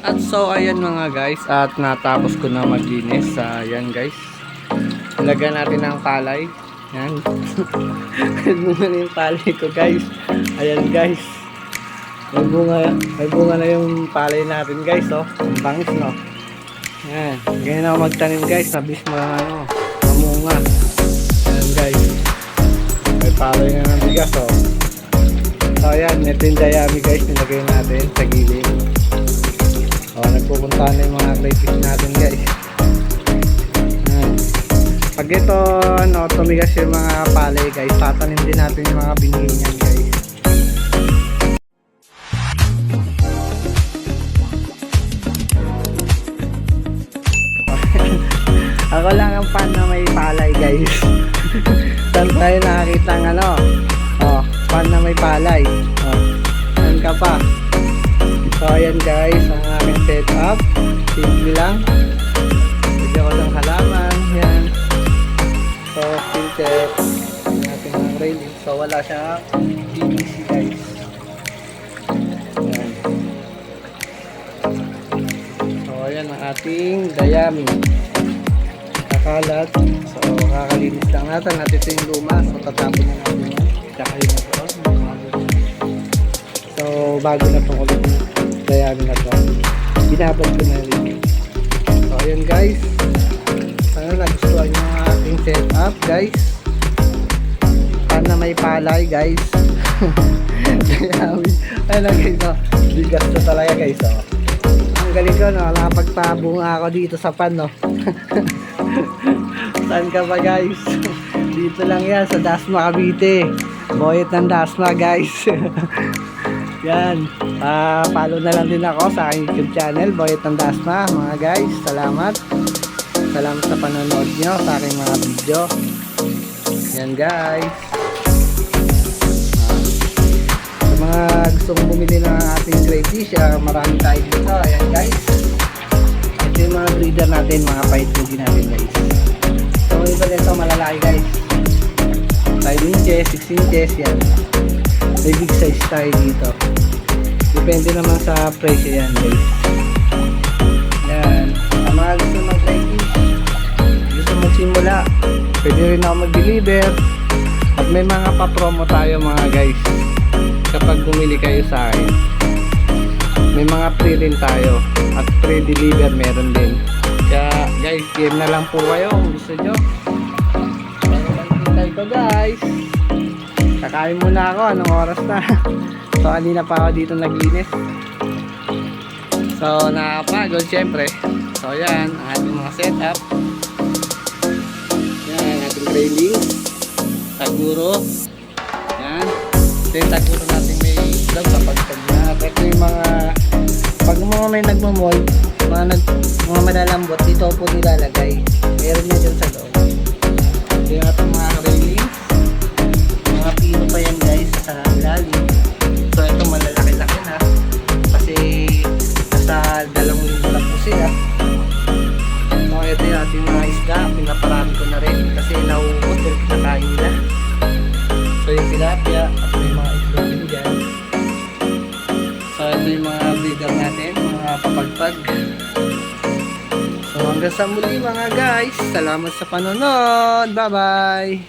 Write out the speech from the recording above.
At so ayan mga guys, at natapos ko na maglinis. Ayan guys, lagyan natin ng palay. Ayan. Bunga na yung palay ko guys. Ayan guys, may bunga na yung palay natin guys. Oh, ang bangis no. Ayan, ganyan ako magtanim guys. Nabis mga mamunga. Ayan guys, may palay na ng bigas oh. So ayan, ito yung dayami guys, nilagay natin sa gilid. Nagpupunta na yung mga crayfish natin guys. Pag ito tumigas yung mga palay guys, tatanim din natin yung mga binhi niyan guys. Ako lang ang fan na may palay guys. Saan tayo nakakita ng fan na may palay. Saan ka pa? So ayan guys, ang aming setup. Simple lang. Bigyan ko ng halaman. Yan. So filter natin ang railing. So wala siyang PVC guys. Yan. So ayan ang ating dayami. Kakalat. So kakalinis lang natin. Ito yung luma. So tatapon na natin yan. Tsaka yun na ito. So bago na itong ulit dayami na ito, binabad ko na rin. So ayan guys, sana nagustuhan nyo ang ating setup guys. Sana may palay guys. Dayami. Ayun guys, bigas na talaga guys. Ang galing ko nakapagtabo nga ako dito sa pan Saan ka ba guys? Dito lang yan sa Dasma Cavite. Boyet ng Dasma guys. Yan, follow na lang din ako sa aking YouTube channel, Boyet ng Dasma mga guys. Salamat sa panonood nyo sa aking mga video. Yan guys, sa mga gustong bumili ng ating crayfish, marami tayo dito. Ayan guys, ito yung mga breeder natin, mga paitugi natin guys. So iba nito malalaki guys, 5 inches, 6 inches yan. May big size tayo dito. Depende naman sa presyo yan guys. Yan. Ang mga gusto mag-crayfish, gusto magsimula, pwede rin ako mag-deliver. At may mga pa-promo tayo mga guys. Kapag bumili kayo sa akin, may mga free rin tayo. At free deliver meron din. Kaya guys, game na lang po kayo kung gusto nyo. Kaya ko guys, kakain muna ako. Anong oras na? So kanina pa ako dito naglinis. So nakapagod syempre. So yan ang ating mga setup. Yan ang ating trailing. Taguro. Yan. Then taguro natin may daw sa pagtag na. Ito yung mga pag may nagmamold, mga malalambot, dito po nilalagay. Meron niya dyan sa loob. Ito yung ating mga trailing. Mga pino pa yan guys sa ilalim. So ito malalaki-laki na kasi nasa 2 linggo na po sila. So ito yung ating mga isda, pinaparami ko na rin kasi nauubos dahil kinakain nila. So yung tilapia at may mga itlog din dyan. So ito yung mga breeder natin, mga papagpag. So hanggang sa muli mga guys, salamat sa panonood, bye bye.